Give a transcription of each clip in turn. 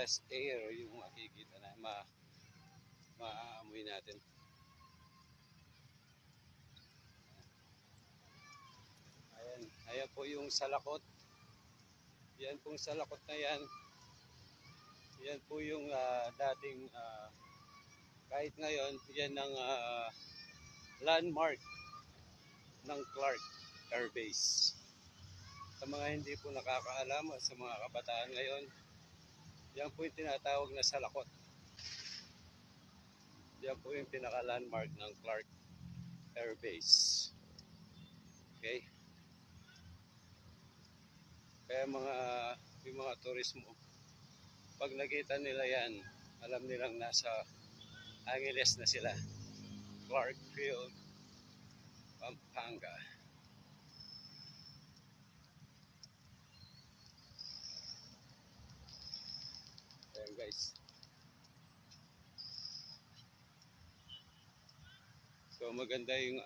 fresh air yung makikita na maaamoy natin. Ayan po yung salakot. Yan pong salakot na yan. Yan po yung dating kahit ngayon yan ang landmark ng Clark Air Base. Sa mga hindi po nakakaalam, sa mga kabataan ngayon, yan po yung tinatawag na salakot. Yan po yung pinaka-landmark ng Clark Air Base. Okay? Kaya yung mga turismo, pag nakita nila yan, alam nilang nasa Angeles na sila. Clarkfield, Pampanga. Ayan guys. So maganda yung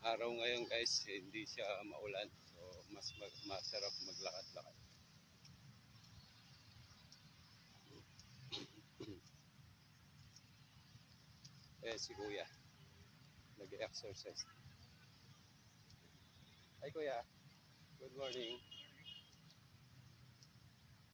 araw ngayon guys, hindi siya maulan. So masarap maglakad-lakad. Si Kuya, nag-exercise. Hi Kuya, good morning.